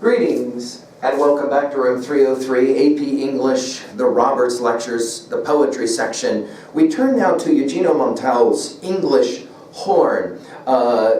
Greetings and welcome back to room 303, AP English, the Roberts Lectures, the poetry section. We turn now to Eugenia Montale's English Horn,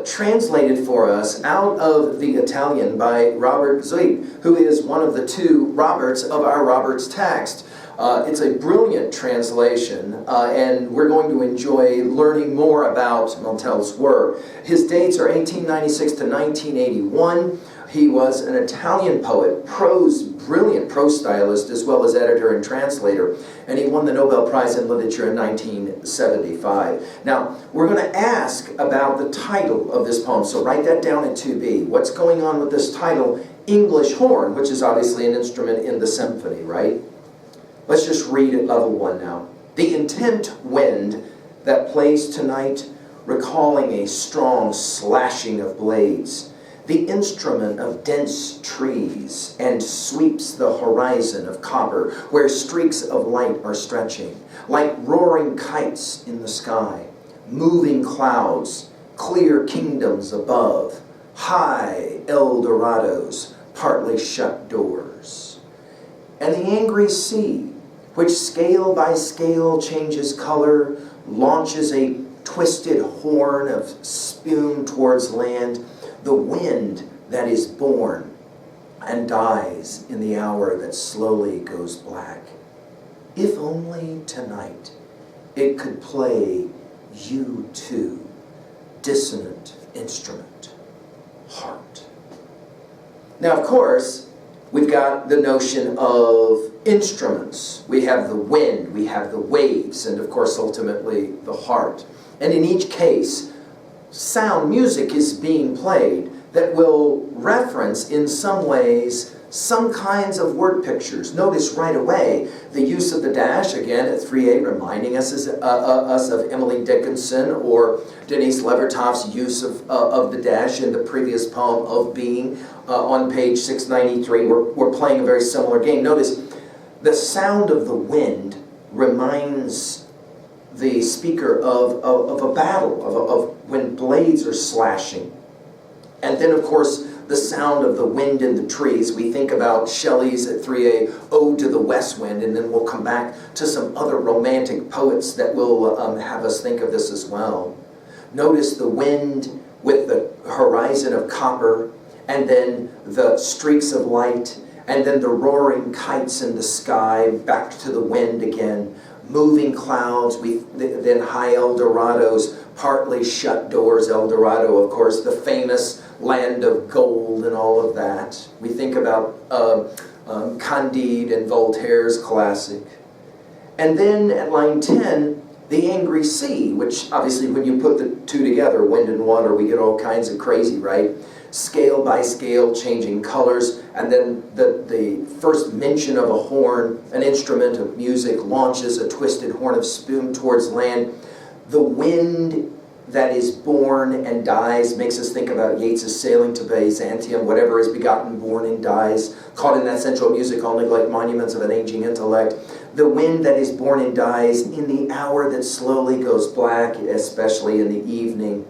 translated for us out of the Italian by Robert Zweig, who is one of the two Roberts of our Roberts text. It's a brilliant translation, and we're going to enjoy learning more about Montale's work. His dates are 1896 to 1981. He was an Italian poet, brilliant prose stylist, as well as editor and translator, and he won the Nobel Prize in Literature in 1975. Now, we're going to ask about the title of this poem, so write that down in 2B. What's going on with this title, English Horn, which is obviously an instrument in the symphony, right? Let's just read at level 1 now. The intent wind that plays tonight, recalling a strong slashing of blades, the instrument of dense trees, and sweeps the horizon of copper, where streaks of light are stretching, like roaring kites in the sky, moving clouds, clear kingdoms above, high Eldorados, partly shut doors. And the angry sea, which scale by scale changes color, launches a twisted horn of spume towards land, the wind that is born and dies in the hour that slowly goes black. If only tonight it could play you too, dissonant instrument, heart. Now, of course, we've got the notion of instruments. We have the wind, we have the waves, and of course, ultimately, the heart. And in each case, sound music is being played that will reference in some ways some kinds of word pictures. Notice right away the use of the dash, again at 3A, reminding us of Emily Dickinson or Denise Levertoff's use of the dash in the previous poem of Being on page 693. We're playing a very similar game. Notice the sound of the wind reminds the speaker of a battle, of when blades are slashing. And then, of course, the sound of the wind in the trees. We think about Shelley's at 3A, Ode to the West Wind, and then we'll come back to some other romantic poets that will have us think of this as well. Notice the wind with the horizon of copper, and then the streaks of light, and then the roaring kites in the sky, back to the wind again. Moving clouds, then high Eldorados, partly shut doors. Eldorado, of course, the famous land of gold and all of that. We think about Candide and Voltaire's classic. And then at line 10, the angry sea, which obviously when you put the two together, wind and water, we get all kinds of crazy, right? Scale by scale, changing colors, and then the first mention of a horn, an instrument of music, launches a twisted horn of spume towards land. The wind that is born and dies makes us think about Yeats's Sailing to Byzantium, whatever is begotten, born and dies, caught in that central music only like monuments of an aging intellect. The wind that is born and dies in the hour that slowly goes black, especially in the evening.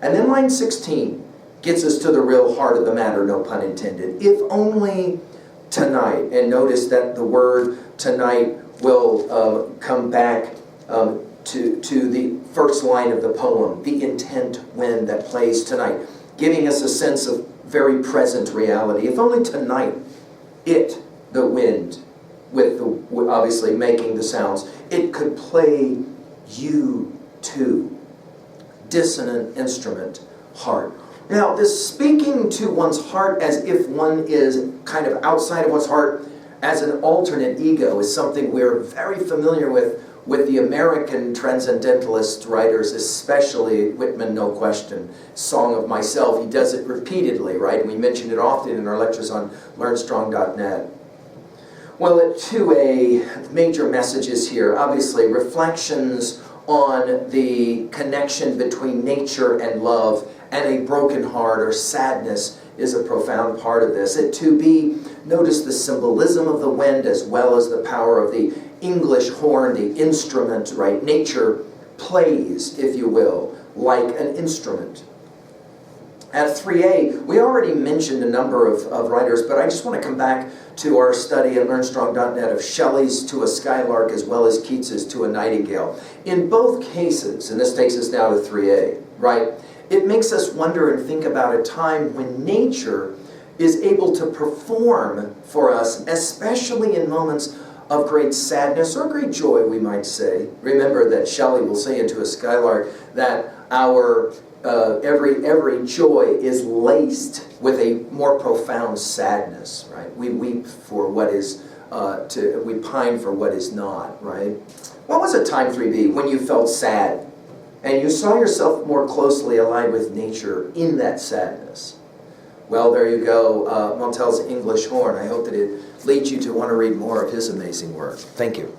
And then line 16 gets us to the real heart of the matter, no pun intended. If only tonight, and notice that the word tonight will come back to the first line of the poem, the intent wind that plays tonight, giving us a sense of very present reality. If only tonight, the wind, with obviously making the sounds, it could play you too, dissonant instrument, heart. Now, this speaking to one's heart as if one is kind of outside of one's heart as an alternate ego is something we're very familiar with the American transcendentalist writers, especially Whitman, no question. Song of Myself, he does it repeatedly, right? And we mention it often in our lectures on learnstrong.net. Well, at 2A, major messages here. Obviously, reflections on the connection between nature and love, and a broken heart or sadness is a profound part of this. At 2B, notice the symbolism of the wind as well as the power of the English horn, the instrument, right? Nature plays, if you will, like an instrument. At 3A, we already mentioned a number of writers, but I just want to come back to our study at LearnStrong.net of Shelley's To a Skylark as well as Keats's To a Nightingale. In both cases, and this takes us now to 3A, right? It makes us wonder and think about a time when nature is able to perform for us, especially in moments of great sadness or great joy, we might say. Remember that Shelley will say in To a Skylark that our every joy is laced with a more profound sadness, right? We weep for what is, we pine for what is not, right? What was a time, 3B, when you felt sad and you saw yourself more closely aligned with nature in that sadness? Well, there you go, Montale's English Horn. I hope that it leads you to want to read more of his amazing work. Thank you.